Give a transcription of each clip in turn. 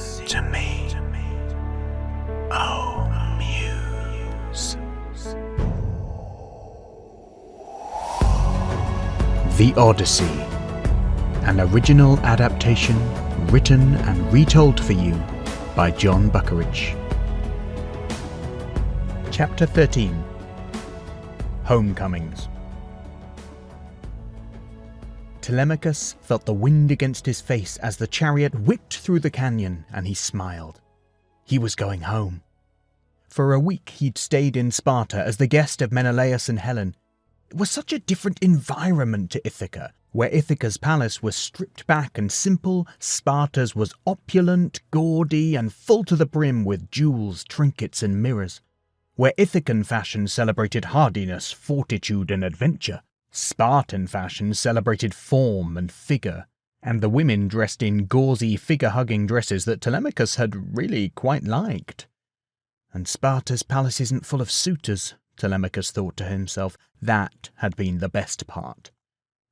to me, O Muse. The Odyssey, an original adaptation written and retold for you by Jon Buckeridge. Chapter 13. Homecomings. Telemachus felt the wind against his face as the chariot whipped through the canyon, and he smiled. He was going home. For a week he'd stayed in Sparta as the guest of Menelaus and Helen. It was such a different environment to Ithaca. Where Ithaca's palace was stripped back and simple, Sparta's was opulent, gaudy, and full to the brim with jewels, trinkets, and mirrors. Where Ithacan fashion celebrated hardiness, fortitude, and adventure, Spartan fashion celebrated form and figure, and the women dressed in gauzy figure-hugging dresses that Telemachus had really quite liked. And Sparta's palace isn't full of suitors, Telemachus thought to himself. That had been the best part.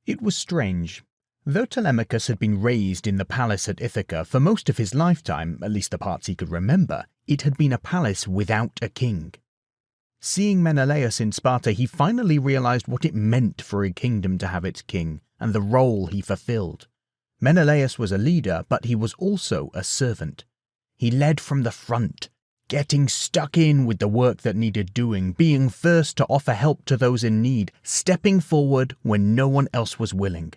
It was strange. Though Telemachus had been raised in the palace at Ithaca for most of his lifetime, at least the parts he could remember, it had been a palace without a king. Seeing Menelaus in Sparta, he finally realized what it meant for a kingdom to have its king, and the role he fulfilled. Menelaus was a leader, but he was also a servant. He led from the front, getting stuck in with the work that needed doing, being first to offer help to those in need, stepping forward when no one else was willing.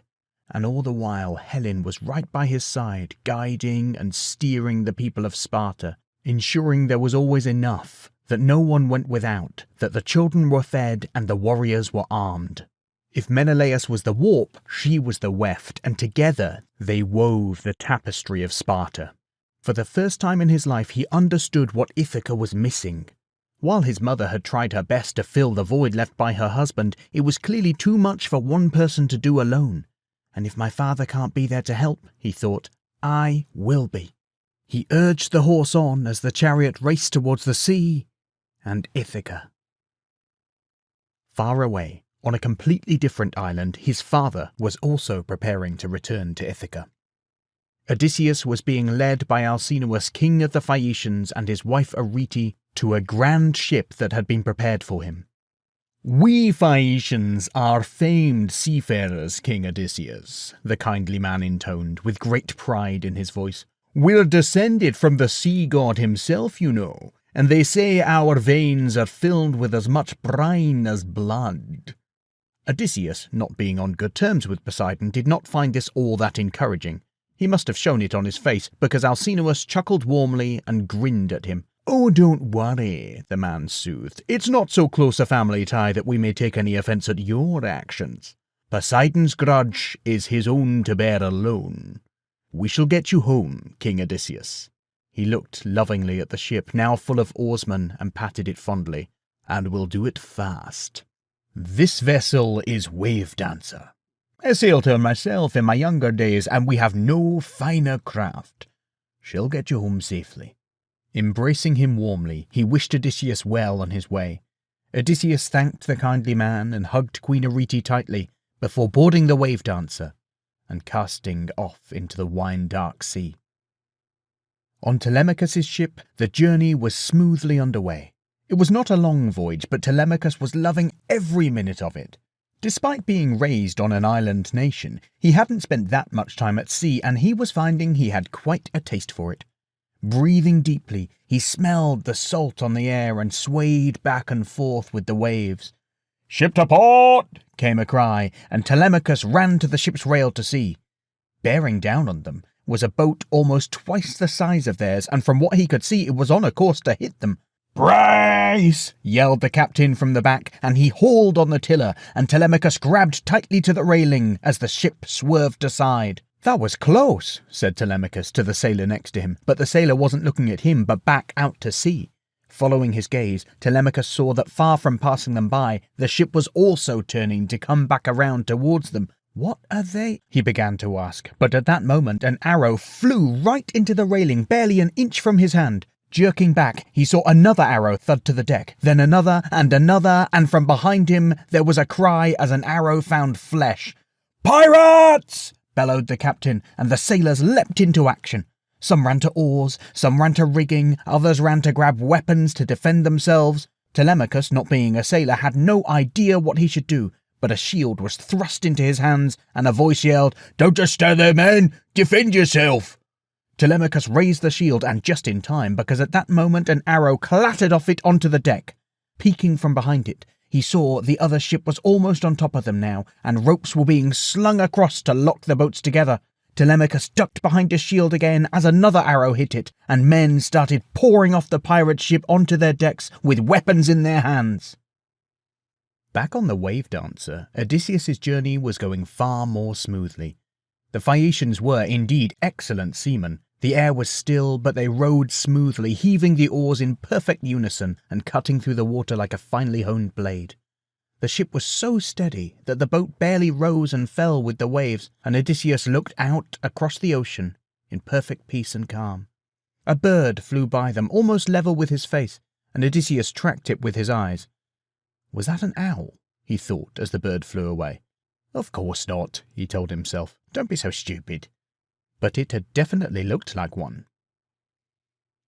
And all the while, Helen was right by his side, guiding and steering the people of Sparta, ensuring there was always enough, that no one went without, that the children were fed and the warriors were armed. If Menelaus was the warp, she was the weft, and together they wove the tapestry of Sparta. For the first time in his life he understood what Ithaca was missing. While his mother had tried her best to fill the void left by her husband, it was clearly too much for one person to do alone. And if my father can't be there to help, he thought, I will be. He urged the horse on as the chariot raced towards the sea and Ithaca. Far away, on a completely different island, his father was also preparing to return to Ithaca. Odysseus was being led by Alcinous, king of the Phaeacians, and his wife Arete to a grand ship that had been prepared for him. "We Phaeacians are famed seafarers, King Odysseus," the kindly man intoned, with great pride in his voice. "We're descended from the sea god himself, you know, and they say our veins are filled with as much brine as blood." Odysseus, not being on good terms with Poseidon, did not find this all that encouraging. He must have shown it on his face, because Alcinous chuckled warmly and grinned at him. "Oh, don't worry," the man soothed. "It's not so close a family tie that we may take any offence at your actions. Poseidon's grudge is his own to bear alone. We shall get you home, King Odysseus." He looked lovingly at the ship, now full of oarsmen, and patted it fondly. "And we'll do it fast. This vessel is Wave Dancer. I sailed her myself in my younger days, and we have no finer craft. She'll get you home safely." Embracing him warmly, he wished Odysseus well on his way. Odysseus thanked the kindly man and hugged Queen Arete tightly before boarding the Wave Dancer and casting off into the wine-dark sea. On Telemachus's ship, the journey was smoothly underway. It was not a long voyage, but Telemachus was loving every minute of it. Despite being raised on an island nation, he hadn't spent that much time at sea, and he was finding he had quite a taste for it. Breathing deeply, he smelled the salt on the air and swayed back and forth with the waves. "Ship to port!" came a cry, and Telemachus ran to the ship's rail to see. Bearing down on them was a boat almost twice the size of theirs, and from what he could see it was on a course to hit them. "Brace!" yelled the captain from the back, and he hauled on the tiller, and Telemachus grabbed tightly to the railing as the ship swerved aside. "That was close," said Telemachus to the sailor next to him, but the sailor wasn't looking at him but back out to sea. Following his gaze, Telemachus saw that far from passing them by, the ship was also turning to come back around towards them. "What are they?" he began to ask, but at that moment an arrow flew right into the railing, barely an inch from his hand. Jerking back, he saw another arrow thud to the deck, then another, and from behind him there was a cry as an arrow found flesh. "Pirates!" bellowed the captain, and the sailors leapt into action. Some ran to oars, some ran to rigging, others ran to grab weapons to defend themselves. Telemachus, not being a sailor, had no idea what he should do, but a shield was thrust into his hands, and a voice yelled, "Don't just stand there, man! Defend yourself!" Telemachus raised the shield, and just in time, because at that moment an arrow clattered off it onto the deck. Peeking from behind it, he saw the other ship was almost on top of them now, and ropes were being slung across to lock the boats together. Telemachus ducked behind his shield again as another arrow hit it, and men started pouring off the pirate ship onto their decks with weapons in their hands. Back on the Wave Dancer, Odysseus's journey was going far more smoothly. The Phaeacians were indeed excellent seamen. The air was still, but they rowed smoothly, heaving the oars in perfect unison and cutting through the water like a finely honed blade. The ship was so steady that the boat barely rose and fell with the waves, and Odysseus looked out across the ocean in perfect peace and calm. A bird flew by them, almost level with his face, and Odysseus tracked it with his eyes. Was that an owl? He thought as the bird flew away. Of course not, he told himself. Don't be so stupid. But it had definitely looked like one.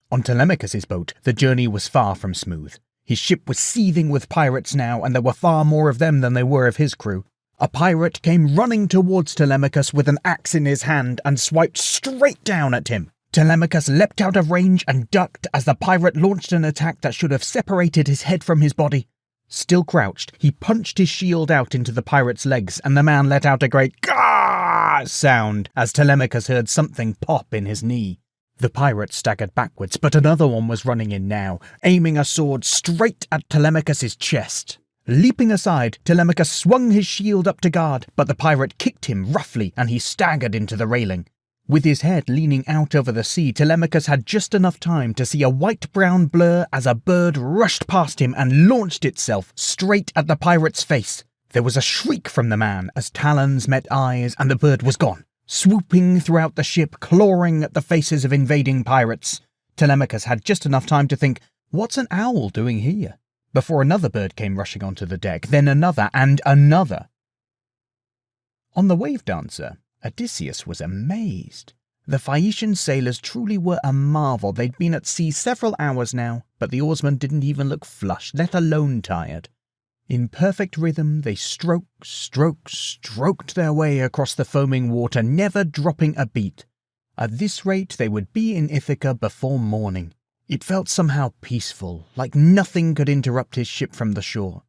On Telemachus's boat, the journey was far from smooth. His ship was seething with pirates now, and there were far more of them than there were of his crew. A pirate came running towards Telemachus with an axe in his hand and swiped straight down at him. Telemachus leapt out of range and ducked as the pirate launched an attack that should have separated his head from his body. Still crouched, he punched his shield out into the pirate's legs, and the man let out a great "Gah!" sound as Telemachus heard something pop in his knee. The pirate staggered backwards, but another one was running in now, aiming a sword straight at Telemachus's chest. Leaping aside, Telemachus swung his shield up to guard, but the pirate kicked him roughly, and he staggered into the railing. With his head leaning out over the sea, Telemachus had just enough time to see a white-brown blur as a bird rushed past him and launched itself straight at the pirate's face. There was a shriek from the man as talons met eyes, and the bird was gone, swooping throughout the ship, clawing at the faces of invading pirates. Telemachus had just enough time to think, "What's an owl doing here?" before another bird came rushing onto the deck, then another and another. On the Wave Dancer, Odysseus was amazed. The Phaeacian sailors truly were a marvel. They'd been at sea several hours now, but the oarsmen didn't even look flushed, let alone tired. In perfect rhythm, they stroked their way across the foaming water, never dropping a beat. At this rate, they would be in Ithaca before morning. It felt somehow peaceful, like nothing could interrupt his ship from the shore.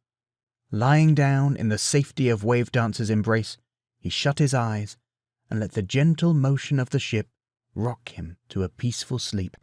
Lying down in the safety of Wave Dancer's embrace, he shut his eyes and let the gentle motion of the ship rock him to a peaceful sleep.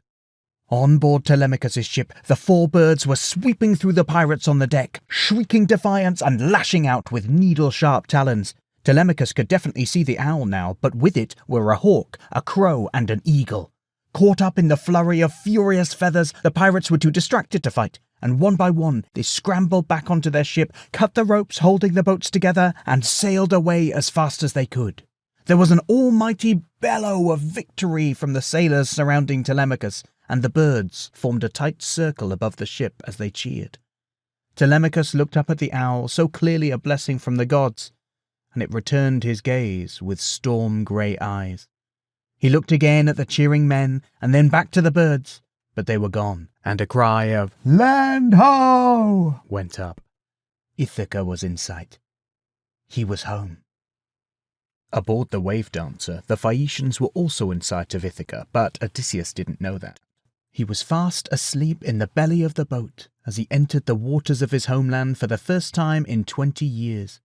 On board Telemachus's ship, the four birds were sweeping through the pirates on the deck, shrieking defiance and lashing out with needle-sharp talons. Telemachus could definitely see the owl now, but with it were a hawk, a crow, and an eagle. Caught up in the flurry of furious feathers, the pirates were too distracted to fight, and one by one they scrambled back onto their ship, cut the ropes holding the boats together, and sailed away as fast as they could. There was an almighty bellow of victory from the sailors surrounding Telemachus, and the birds formed a tight circle above the ship as they cheered. Telemachus looked up at the owl, so clearly a blessing from the gods, and it returned his gaze with storm-grey eyes. He looked again at the cheering men, and then back to the birds, but they were gone, and a cry of "Land ho!" went up. Ithaca was in sight. He was home. Aboard the Wave Dancer, the Phaeacians were also in sight of Ithaca, but Odysseus didn't know that. He was fast asleep in the belly of the boat as he entered the waters of his homeland for the first time in 20 years.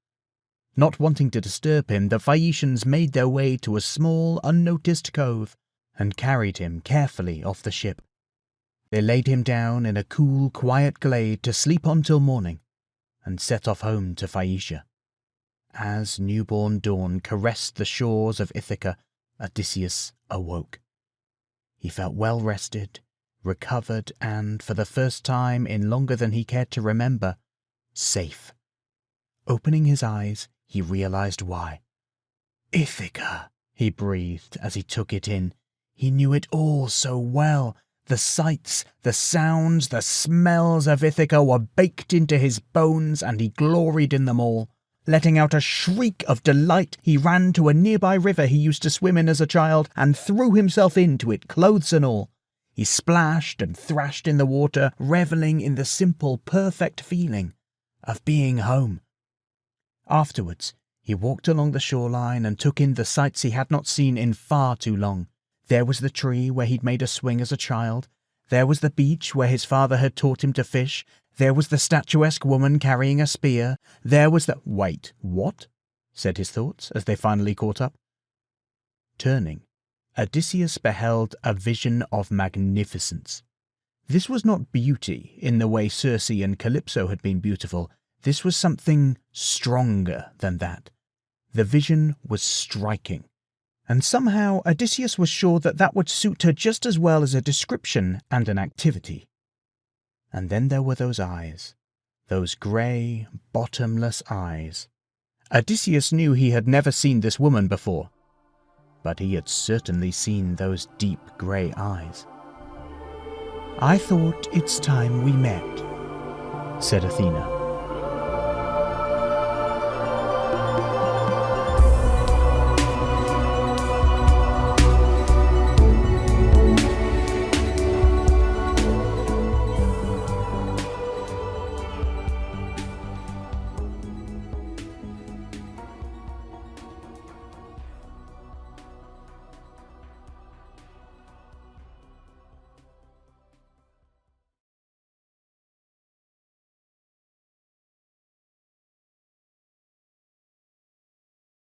Not wanting to disturb him, the Phaeacians made their way to a small, unnoticed cove and carried him carefully off the ship. They laid him down in a cool, quiet glade to sleep on till morning, and set off home to Phaeacia. As newborn dawn caressed the shores of Ithaca, Odysseus awoke. He felt well rested, recovered, and, for the first time in longer than he cared to remember, safe. Opening his eyes, he realized why. "Ithaca," he breathed as he took it in. He knew it all so well. The sights, the sounds, the smells of Ithaca were baked into his bones, and he gloried in them all. Letting out a shriek of delight, he ran to a nearby river he used to swim in as a child and threw himself into it, clothes and all. He splashed and thrashed in the water, reveling in the simple, perfect feeling of being home. Afterwards, he walked along the shoreline and took in the sights he had not seen in far too long. There was the tree where he'd made a swing as a child. There was the beach where his father had taught him to fish. There was the statuesque woman carrying a spear. There was the— "Wait, what?" said his thoughts as they finally caught up. Turning, Odysseus beheld a vision of magnificence. This was not beauty in the way Circe and Calypso had been beautiful. This was something stronger than that. The vision was striking. And somehow Odysseus was sure that that would suit her just as well as a description and an activity. And then there were those eyes, those grey, bottomless eyes. Odysseus knew he had never seen this woman before, but he had certainly seen those deep grey eyes. "I thought it's time we met," said Athena.